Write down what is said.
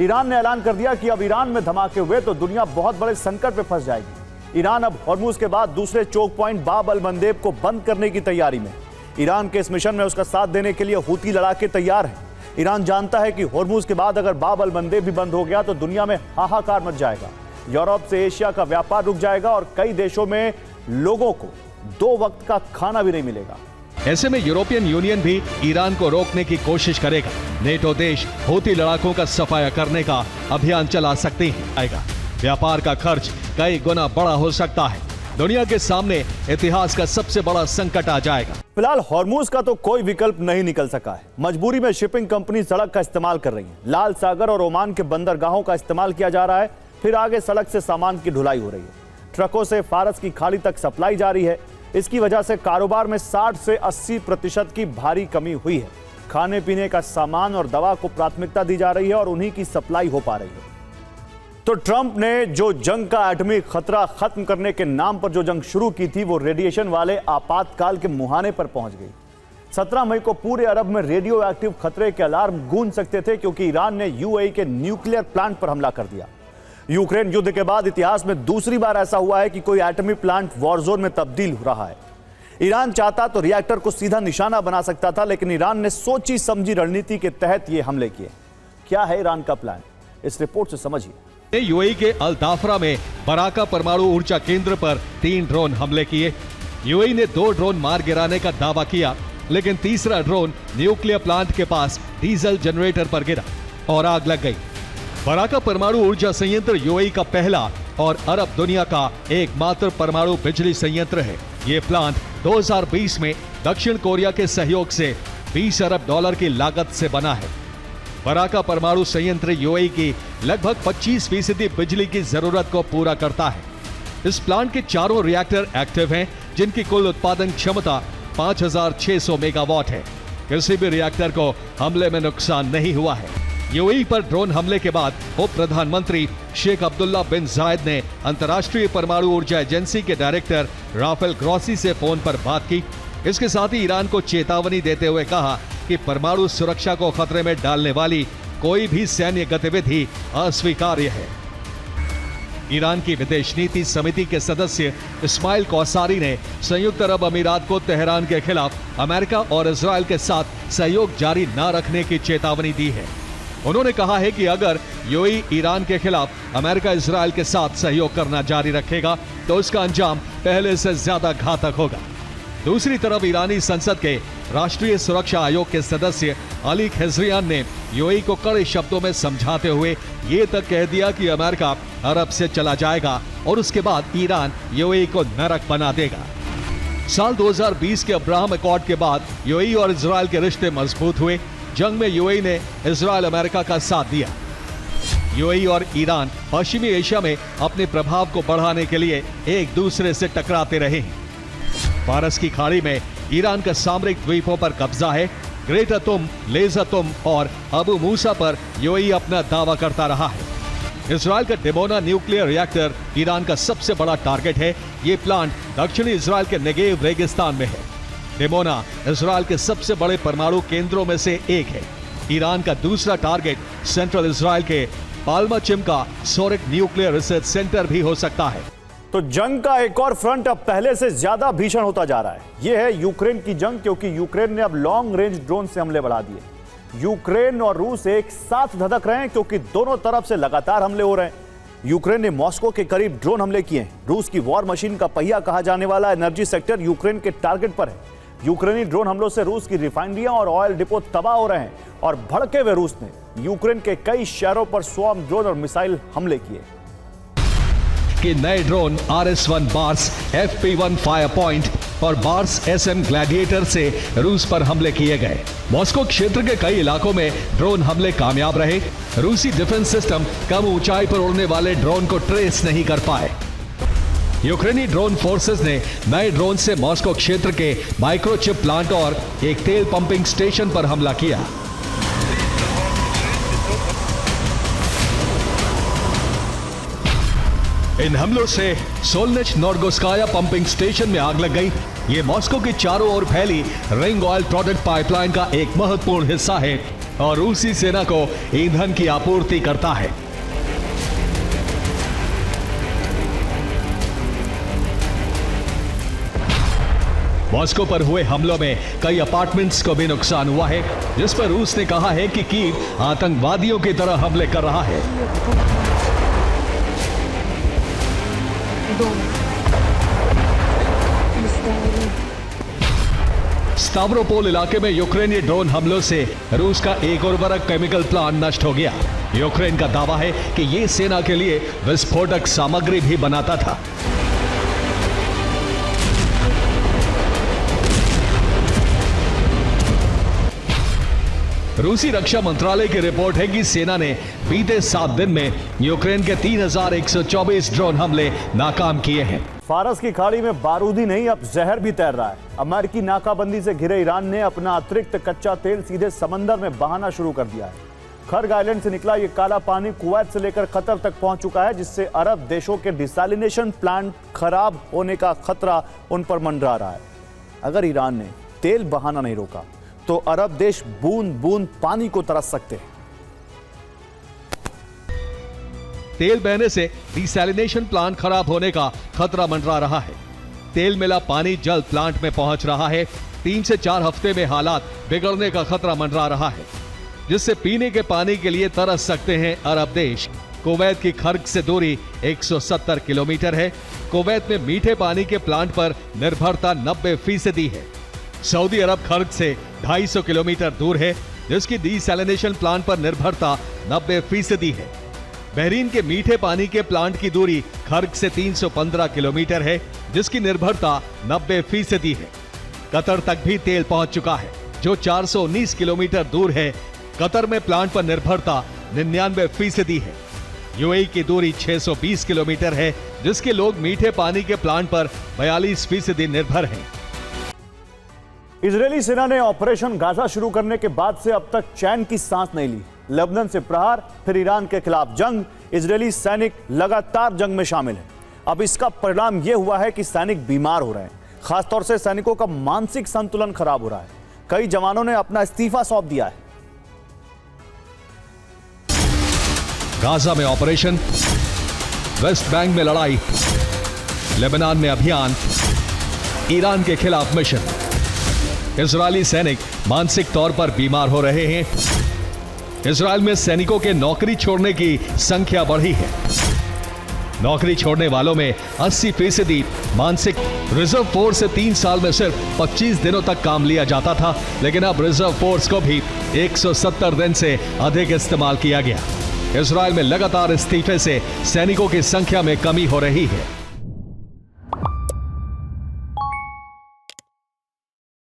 Iran ने ऐलान कर दिया कि अब ईरान में धमाके हुए तो दुनिया बहुत बड़े संकट में फंस जाएगी। ईरान अब हॉर्मुज के बाद दूसरे चोक पॉइंट बाब अल मंदेब को बंद करने की तैयारी में। ईरान के इस मिशन में उसका साथ देने के लिए हूती लड़ाके तैयार हैं। ईरान जानता है कि हॉर्मुज के बाद अगर बाब अल मंदेब भी बंद हो गया तो दुनिया में हाहाकार मच जाएगा। यूरोप से एशिया का व्यापार रुक जाएगा और कई देशों में लोगों को 2 वक्त का खाना भी नहीं मिलेगा। ऐसे में यूरोपियन यूनियन भी ईरान को रोकने की कोशिश करेगा। नेटो देश हूती लड़ाकों का सफाया करने का अभियान चला सकते हैं। व्यापार का खर्च कई गुना बड़ा हो सकता है। दुनिया के सामने इतिहास का सबसे बड़ा संकट आ जाएगा। फिलहाल हॉर्मुज का तो कोई विकल्प नहीं निकल सका है। मजबूरी में शिपिंग कंपनी सड़क का इस्तेमाल कर रही है। लाल सागर और ओमान के बंदरगाहों का इस्तेमाल किया जा रहा है। फिर आगे सड़क से सामान की ढुलाई हो रही है। ट्रकों से फारस की खाड़ी तक सप्लाई जारी है। इसकी वजह से कारोबार में 60 से 80% की भारी कमी हुई है। खाने पीने का सामान और दवा को प्राथमिकता दी जा रही है और उन्हीं की सप्लाई हो पा रही है। तो ट्रंप ने जो जंग का एटमी खतरा खत्म करने के नाम पर जो जंग शुरू की थी वो रेडिएशन वाले आपातकाल के मुहाने पर पहुंच गई। 17 मई को पूरे अरब में रेडियो एक्टिव खतरे के अलार्म गूंज सकते थे क्योंकि ईरान ने यूएई के न्यूक्लियर प्लांट पर हमला कर दिया। यूक्रेन युद्ध के बाद इतिहास में दूसरी बार ऐसा हुआ है कि कोई एटमी प्लांट वॉर जोन में तब्दील हो रहा है। ईरान चाहता तो रिएक्टर को सीधा निशाना बना सकता था, लेकिन ईरान ने सोची समझी रणनीति के तहत ये हमले किए। क्या है ईरान का प्लान, इस रिपोर्ट से समझिए। यूएई के अल दाफरा में बराका परमाणु ऊर्जा केंद्र पर 3 ड्रोन हमले किए। यूएई ने 2 ड्रोन मार गिराने का दावा किया, लेकिन तीसरा ड्रोन न्यूक्लियर प्लांट के पास डीजल जनरेटर पर गिरा और आग लग गई। बराका परमाणु ऊर्जा संयंत्र यूएई का पहला और अरब दुनिया का एकमात्र परमाणु बिजली संयंत्र है। ये प्लांट 2020 में दक्षिण कोरिया के सहयोग से $20 अरब की लागत से बना है। बराका परमाणु संयंत्र यूएई की लगभग 25% बिजली की जरूरत को पूरा करता है। इस प्लांट के 4 रिएक्टर एक्टिव हैं, जिनकी कुल उत्पादन क्षमता 5600 मेगावाट है। किसी भी रिएक्टर को हमले में नुकसान नहीं हुआ है। यूएई पर ड्रोन हमले के बाद उप प्रधानमंत्री शेख अब्दुल्ला बिन जायद ने अंतर्राष्ट्रीय परमाणु ऊर्जा एजेंसी के डायरेक्टर राफेल ग्रॉसी से फोन पर बात की। इसके साथ ही ईरान को चेतावनी देते हुए कहा कि परमाणु सुरक्षा को खतरे में डालने वाली कोई भी सैन्य गतिविधि अस्वीकार्य है। ईरान की विदेश नीति समिति के सदस्य इस्माइल कौसारी ने संयुक्त अरब अमीरात को तेहरान के खिलाफ अमेरिका और इजराइल के साथ सहयोग जारी न रखने की चेतावनी दी है। उन्होंने कहा है कि अगर यूएई ईरान के खिलाफ अमेरिका इजराइल के साथ सहयोग करना जारी रखेगा तो उसका अंजाम पहले से ज्यादा घातक होगा। दूसरी तरफ ईरानी संसद के राष्ट्रीय सुरक्षा आयोग के सदस्य अली खजरियान ने यूएई को कड़े शब्दों में समझाते हुए ये तक कह दिया कि अमेरिका अरब से चला जाएगा और उसके बाद ईरान यूएई को नरक बना देगा। साल 2020 के अब्राहम अकॉर्ड के बाद यूएई और इजराइल के रिश्ते मजबूत हुए। जंग में यूएई ने इजराइल अमेरिका का साथ दिया। यूएई और ईरान पश्चिमी एशिया में अपने प्रभाव को बढ़ाने के लिए एक दूसरे से टकराते रहे हैं। फारस की खाड़ी में ईरान का सामरिक द्वीपों पर कब्जा है। ग्रेट अतुम, लेज़-अतुम और अबू मूसा पर यूएई अपना दावा करता रहा है। इजराइल का डिमोना न्यूक्लियर रिएक्टर ईरान का सबसे बड़ा टारगेट है। ये प्लांट दक्षिणी इजराइल के नेगेव रेगिस्तान में है। डिमोना इजराइल के सबसे बड़े परमाणु केंद्रों में से एक है। ईरान का दूसरा टारगेट सेंट्रल इजराइल के पाल्माचिम का सोरिक न्यूक्लियर रिसर्च सेंटर भी हो सकता है। तो जंग का एक और फ्रंट अब पहले से ज्यादा भीषण होता जा रहा है। यह है यूक्रेन की जंग, क्योंकि यूक्रेन ने अब लॉन्ग रेंज ड्रोन से हमले बढ़ा दिए। यूक्रेन और रूस एक साथ धधक रहे हैं क्योंकि दोनों तरफ से लगातार हमले हो रहे हैं। यूक्रेन ने मॉस्को के करीब ड्रोन हमले किए हैं। रूस की वॉर मशीन का पहिया कहा जाने वाला एनर्जी सेक्टर यूक्रेन के टारगेट पर है। यूक्रेनी ड्रोन हमलों से रूस की रिफाइनरियां और ऑयल डिपो तबाह हो रहे हैं और भड़के हुए रूस ने यूक्रेन के कई शहरों पर स्वॉर्म ड्रोन और मिसाइल हमले किए। कि नए drone RS-1 bars, FP-1 fire point और बार्स SM ग्लैडिएटर से रूस पर हमले किए गए। मॉस्को क्षेत्र के कई इलाकों में ड्रोन हमले कामयाब रहे। रूसी डिफेंस सिस्टम कम ऊंचाई पर उड़ने वाले ड्रोन को ट्रेस नहीं कर पाए। यूक्रेनी ड्रोन फोर्सेस ने नए ड्रोन से मॉस्को क्षेत्र के माइक्रोचिप प्लांट और एक तेल पंपिंग स्टेशन पर हमला किया। इन हमलों से सोलनेच नोरगोस्काया पंपिंग स्टेशन में आग लग गई। ये मॉस्को की चारों ओर फैली रिंग ऑयल प्रोडक्ट पाइपलाइन का एक महत्वपूर्ण हिस्सा है। और रूसी सेना को ईंधन की आपूर्ति करता है। मॉस्को पर हुए हमलों में कई अपार्टमेंट्स को भी नुकसान हुआ है, जिस पर रूस ने कहा है कि कीव आतंकवादियों की तरह हमले कर रहा है। स्टाव्रोपोल इलाके में यूक्रेनी ड्रोन हमलों से रूस का एक उर्वरक केमिकल प्लांट नष्ट हो गया। यूक्रेन का दावा है कि यह सेना के लिए विस्फोटक सामग्री भी बनाता था। रूसी रक्षा मंत्रालय की रिपोर्ट है कि सेना ने बीते 7 दिन में यूक्रेन के 3124 ड्रोन हमले नाकाम किए हैं। फारस की खाड़ी में बारूद ही नहीं, अब जहर भी तैर रहा है। अमेरिकी नाकाबंदी से घिरे ईरान ने अपना अतिरिक्त कच्चा तेल सीधे समंदर में बहाना शुरू कर दिया है। खर्ग आइलैंड से निकला ये काला पानी कुवैत से लेकर कतर तक पहुंच चुका है, जिससे अरब देशों के डिसैलिनेशन प्लांट खराब होने का खतरा उन पर मंडरा रहा है। अगर ईरान ने तेल बहाना नहीं रोका तो अरब देश बूंद बूंद पानी को तरस सकते हैं। तेल बहने से डिसैलिनेशन प्लांट खराब होने का खतरा मंडरा रहा है। तेल मिला पानी जल्द प्लांट में पहुंच रहा है। 3 से 4 हफ्ते में हालात बिगड़ने का खतरा मंडरा रहा है, जिससे पीने के पानी के लिए तरस सकते हैं अरब देश। कुवैत की खर्ग से दूरी 170 किलोमीटर है। कुवैत में मीठे पानी के प्लांट पर निर्भरता 90% है। सऊदी अरब खर्ग से 250 किलोमीटर दूर है, जिसकी डिसैलिनेशन प्लांट पर निर्भरता 90% है। बहरीन के मीठे पानी के प्लांट की दूरी खर्ग से 315 किलोमीटर है, जिसकी निर्भरता 90% है। कतर तक भी तेल पहुंच चुका है, जो 419 किलोमीटर दूर है। कतर में प्लांट पर निर्भरता 99% है। यूएई की दूरी 620 किलोमीटर है, जिसके लोग मीठे पानी के प्लांट पर 42% निर्भर हैं। इजरायली सेना ने ऑपरेशन गाजा शुरू करने के बाद से अब तक चैन की सांस नहीं ली। लेबनान से प्रहार, फिर ईरान के खिलाफ जंग। इजरायली सैनिक लगातार जंग में शामिल हैं। अब इसका परिणाम यह हुआ है कि सैनिक बीमार हो रहे हैं। खासतौर से सैनिकों का मानसिक संतुलन खराब हो रहा है। कई जवानों ने अपना इस्तीफा सौंप दिया है। गाजा में ऑपरेशन, वेस्ट बैंक में लड़ाई, लेबनान में अभियान, ईरान के खिलाफ मिशन। इजरायली सैनिक मानसिक तौर पर बीमार हो रहे हैं। इजरायल में सैनिकों के नौकरी छोड़ने की संख्या बढ़ी है। नौकरी छोड़ने वालों में 80% मानसिक। रिजर्व फोर्स से 3 साल में सिर्फ 25 दिनों तक काम लिया जाता था, लेकिन अब रिजर्व फोर्स को भी 170 दिन से अधिक इस्तेमाल किया गया। इजरायल में लगातार इस्तीफे से सैनिकों की संख्या में कमी हो रही है।